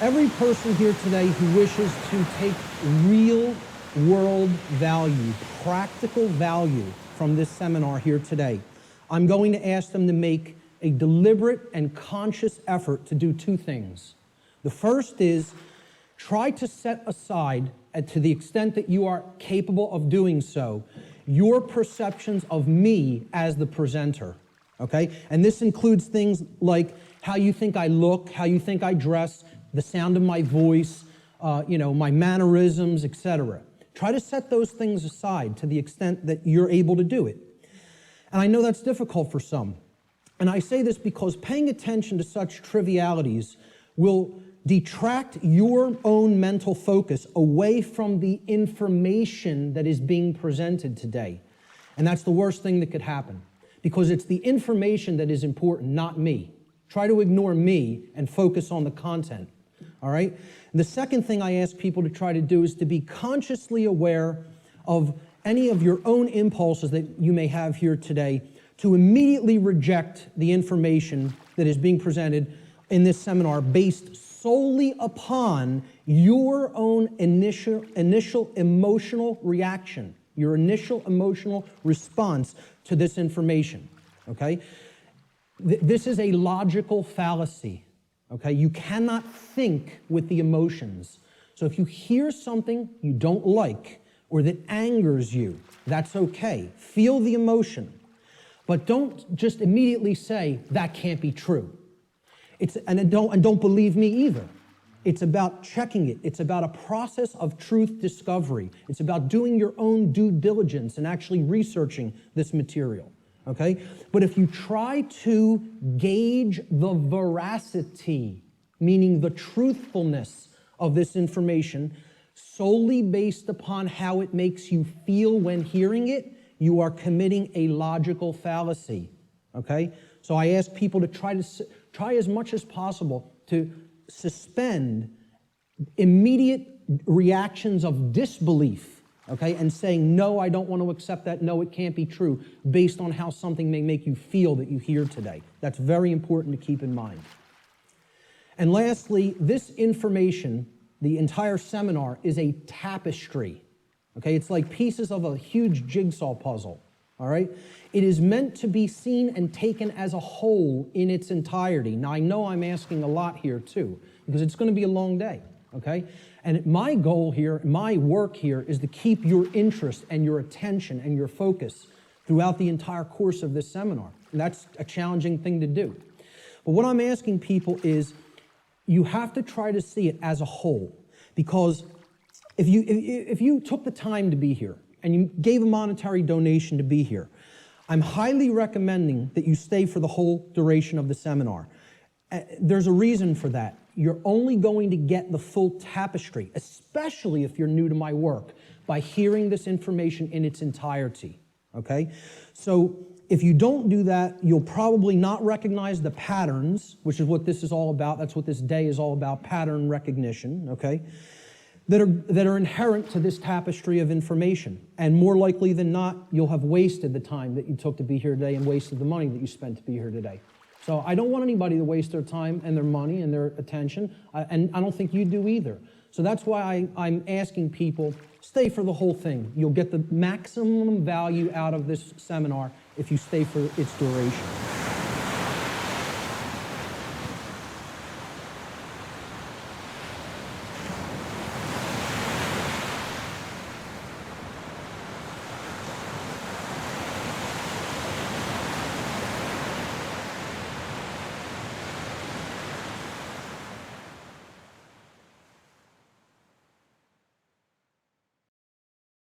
Every person here today who wishes to take real world value, practical value from this seminar here today, I'm going to ask them to make a deliberate and conscious effort to do two things. The first is try to set aside, to the extent that you are capable of doing so, your perceptions of me as the presenter, okay? And this includes things like how you think I look, how you think I dress, the sound of my voice, my mannerisms, etc. Try to set those things aside to the extent that you're able to do it. And I know that's difficult for some. And I say this because paying attention to such trivialities will detract your own mental focus away from the information that is being presented today. And that's the worst thing that could happen, because it's the information that is important, not me. Try to ignore me and focus on the content, all right? The second thing I ask people to try to do is to be consciously aware of any of your own impulses that you may have here today, to immediately reject the information that is being presented in this seminar based solely upon your own initial emotional reaction, your initial emotional response to this information, okay? This is a logical fallacy, okay? You cannot think with the emotions. So if you hear something you don't like or that angers you, that's okay. Feel the emotion. But don't just immediately say, that can't be true. And don't believe me either. It's about checking it. It's about a process of truth discovery. It's about doing your own due diligence and actually researching this material, okay? But if you try to gauge the veracity, meaning the truthfulness of this information, solely based upon how it makes you feel when hearing it, you are committing a logical fallacy, okay? So I ask people to try as much as possible to suspend immediate reactions of disbelief, okay, and saying, no, I don't want to accept that, no, it can't be true, based on how something may make you feel that you hear today. That's very important to keep in mind. And lastly, this information, the entire seminar, is a tapestry, okay? It's like pieces of a huge jigsaw puzzle, all right? It is meant to be seen and taken as a whole in its entirety. Now, I know I'm asking a lot here, too, because it's going to be a long day, okay? And my goal here, my work here, is to keep your interest and your attention and your focus throughout the entire course of this seminar. And that's a challenging thing to do. But what I'm asking people is, you have to try to see it as a whole, because if you took the time to be here and you gave a monetary donation to be here, I'm highly recommending that you stay for the whole duration of the seminar. There's a reason for that. You're only going to get the full tapestry, especially if you're new to my work, by hearing this information in its entirety, okay? So if you don't do that, you'll probably not recognize the patterns, which is what this is all about. That's what this day is all about, pattern recognition, okay? That are inherent to this tapestry of information. And more likely than not, you'll have wasted the time that you took to be here today and wasted the money that you spent to be here today. So I don't want anybody to waste their time and their money and their attention, and I don't think you do either. So that's why I'm asking people, stay for the whole thing. You'll get the maximum value out of this seminar if you stay for its duration.